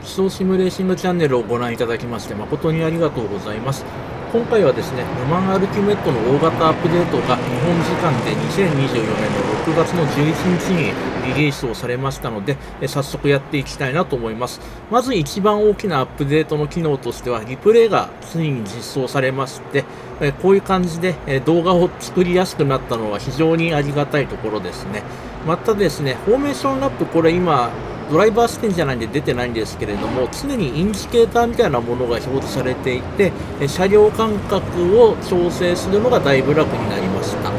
自走シミュレーシングチャンネルをご覧いただきまして誠にありがとうございます。今回はですね、ルマンアルティメットの大型アップデートが日本時間で2024年の6月の11日にリリースをされましたので、早速やっていきたいなと思います。まず一番大きなアップデートの機能としては、リプレイがついに実装されまして、こういう感じで動画を作りやすくなったのは非常にありがたいところですね。またですね、フォーメーションラップ、これ今、ドライバー視点じゃないんで出てないんですけれども、常にインジケーターみたいなものが表示されていて、車両間隔を調整するのがだいぶ楽になりました。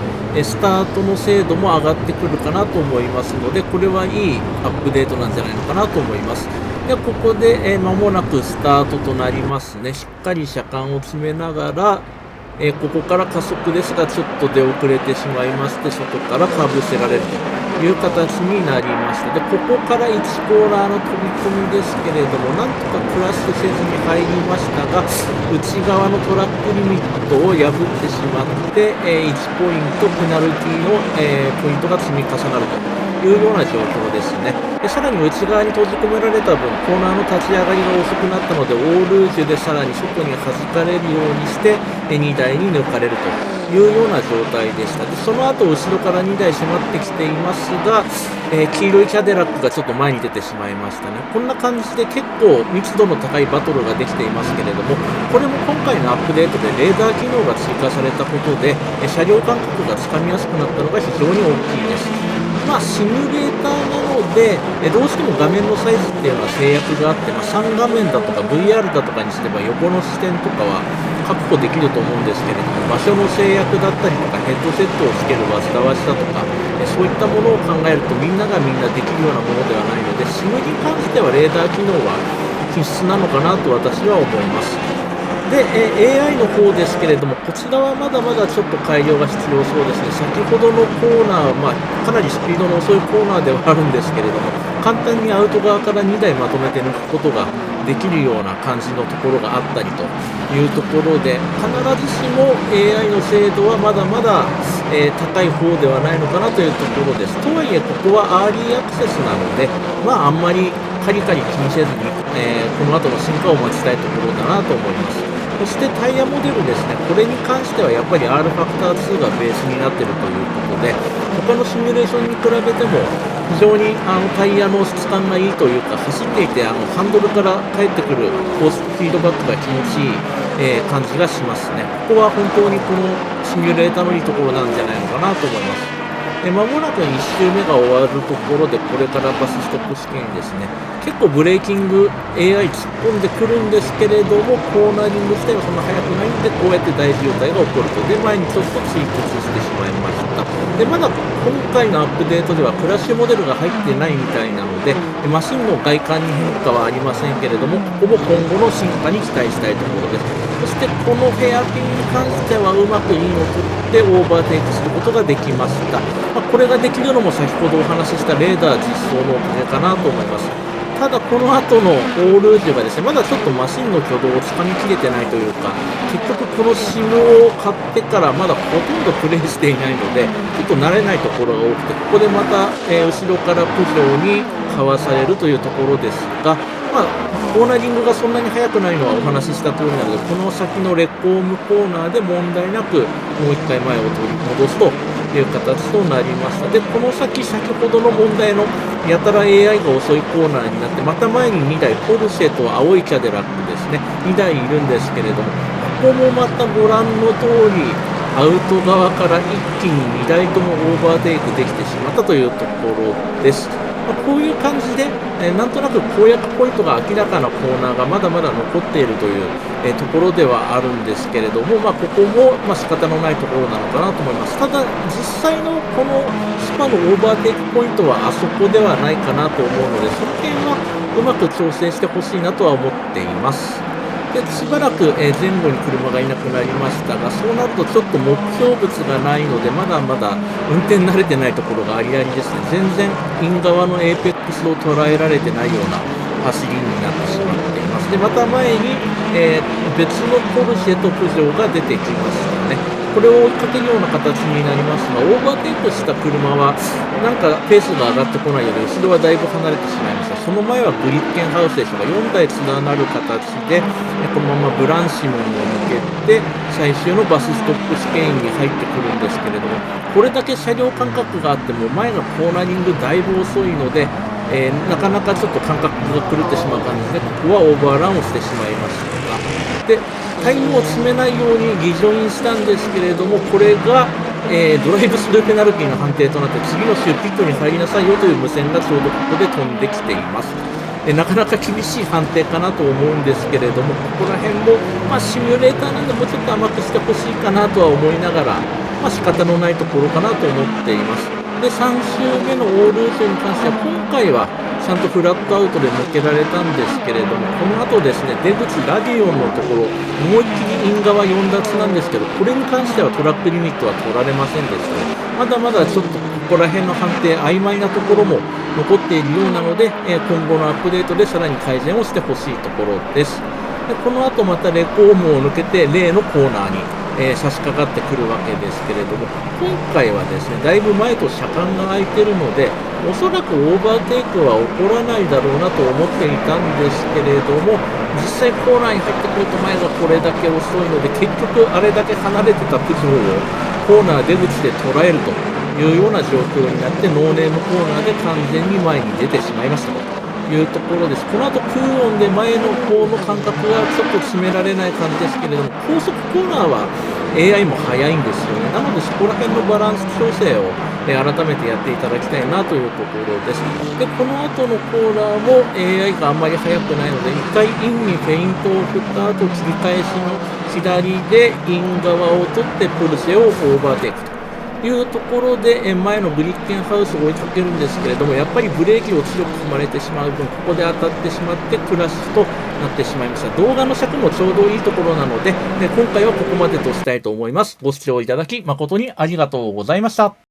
スタートの精度も上がってくるかなと思いますので、これはいいアップデートなんじゃないのかなと思います。で、ここで間もなくスタートとなりますね。しっかり車間を詰めながら、ここから加速ですが、ちょっと出遅れてしまいまして、外からかぶせられるという形になりました。で、ここから1コーナーの飛び込みですけれども、なんとかクラッシュせずに入りましたが、内側のトラックリミットを破ってしまって、1ポイントペナルティの、ポイントが積み重なるというような状況ですね。で、さらに内側に閉じ込められた分、コーナーの立ち上がりが遅くなったので、オールージュでさらに外に弾かれるようにして、2台に抜かれるというような状態でした。で、その後、後ろから2台迫ってきていますが、黄色いキャデラックがちょっと前に出てしまいましたね。こんな感じで結構密度の高いバトルができていますけれども、これも今回のアップデートでレーダー機能が追加されたことで、車両間隔がつかみやすくなったのが非常に大きいです。シミュレーターなので、どうしても画面のサイズっていうのは制約があって、3画面だとか VR だとかにすれば横の視点とかは確保できると思うんですけれども、場所の制約だったりとかヘッドセットをつける煩わしさとか、そういったものを考えるとみんながみんなできるようなものではないので、シムに関してはレーダー機能は必須なのかなと私は思います。で、AI の方ですけれども、こちらはまだまだちょっと改良が必要そうですね。先ほどのコーナー、かなりスピードの遅いコーナーではあるんですけれども、簡単にアウト側から2台まとめて抜くことができるような感じのところがあったりというところで、必ずしも AI の精度はまだまだ、高い方ではないのかなというところです。とはいえ、ここはアーリーアクセスなので、あんまりカリカリ気にせずに、この後の進化を待ちたいところだなと思います。そしてタイヤモデルですね、これに関してはやっぱり R ファクター2がベースになっているということで、他のシミュレーションに比べても非常にタイヤの質感がいいというか、走っていてハンドルから返ってくるコースフィードバックが気持ちいい、感じがしますね。ここは本当にこのシミュレーターのいいところなんじゃないのかなと思います。まもなく1周目が終わるところで、これからバスストップ試験ですね。結構ブレーキング AI 突っ込んでくるんですけれども、コーナリング自体はそんな速くないんで、こうやって大渋滞が起こると。で、前にちょっと追突してしまいました。で、まだ今回のアップデートではクラッシュモデルが入ってないみたいなので、マシンの外観に変化はありませんけれども、ここも今後の進化に期待したいところです。そしてこのフェアピンに関してはうまくインを取ってオーバーテイクすることができました。これができるのも先ほどお話ししたレーダー実装のおかげかなと思います。ただこの後のオールージュがですね、まだちょっとマシンの挙動をつかみきれてないというか、結局このシムを買ってからまだほとんどプレイしていないので、ちょっと慣れないところが多くて、ここでまた、後ろからプジョーにかわされるというところですが、コーナリングがそんなに速くないのはお話しした通りなので、この先のレッコームコーナーで問題なくもう1回前を取り戻すという形となりました。で、この先ほどの問題のやたら AI が遅いコーナーになって、また前に2台、ポルシェと青いキャデラックですね、2台いるんですけれども、ここもまたご覧の通り、アウト側から一気に2台ともオーバーテイクできてしまったというところです。こういう感じで、なんとなく攻略ポイントが明らかなコーナーがまだまだ残っているという、ところではあるんですけれども、ここも、仕方のないところなのかなと思います。ただ、実際のこのスパのオーバーテイクポイントはあそこではないかなと思うので、その辺はうまく調整してほしいなとは思っています。で、しばらく、前後に車がいなくなりましたが、そうなるとちょっと目標物がないので、まだまだ運転慣れてないところがありありですね。全然イン側のエーペックスを捉えられてないような走りになってしまっています。で、また前に、別のポルシェとプジョーが出てきましたね。これを追いかけるような形になりますが、オーバーテイクした車は、なんかペースが上がってこないようで、後ろはだいぶ離れてしまいました。その前はグリッケンハウスでしたが、4台連なる形で、このままブランシモンを抜けて、最終のバスストップスペインに入ってくるんですけれども、これだけ車両間隔があっても、前がコーナリングだいぶ遅いので、なかなかちょっと感覚が狂ってしまう感じで、ここはオーバーランをしてしまいましたが、で、タイムを詰めないようにギジョインしたんですけれども、これが、ドライブスルーペナルティの判定となって、次の週ピットに入りなさいよという無線がちょうどここで飛んできています。なかなか厳しい判定かなと思うんですけれども、ここら辺も、シミュレーターなんでもうちょっと甘くしてほしいかなとは思いながら、仕方のないところかなと思っています。で、3周目のオールートに関しては、今回はちゃんとフラットアウトで抜けられたんですけれども、この後ですね、出口ラディオンのところ、思いっきりイン側4脱なんですけど、これに関してはトラックリミットは取られませんでしたね。まだまだちょっとここら辺の判定、曖昧なところも残っているようなので、今後のアップデートでさらに改善をしてほしいところです。で、この後またレコームを抜けて、例のコーナーに差し掛かってくるわけですけれども、今回はですね、だいぶ前と車間が空いてるので、おそらくオーバーテイクは起こらないだろうなと思っていたんですけれども、実際コーナーに入ってくると前がこれだけ遅いので、結局あれだけ離れてたプジョーをコーナー出口で捉えるというような状況になって、ノーネームコーナーで完全に前に出てしまいましたというところです。この後空音で前の方の間隔がちょっと詰められない感じですけれども、高速コーナーは AI も速いんですよね。なのでそこら辺のバランス調整を改めてやっていただきたいなというところです。で、この後のコーナーも AI があんまり速くないので、1回インにフェイントを振った後、切り返しの左でイン側を取ってポルシェをオーバーテイクというところで、前のグリッケンハウスを追いかけるんですけれども、やっぱりブレーキを強く踏まれてしまう分、ここで当たってしまってクラッシュとなってしまいました。動画の尺もちょうどいいところなので、今回はここまでとしたいと思います。ご視聴いただき誠にありがとうございました。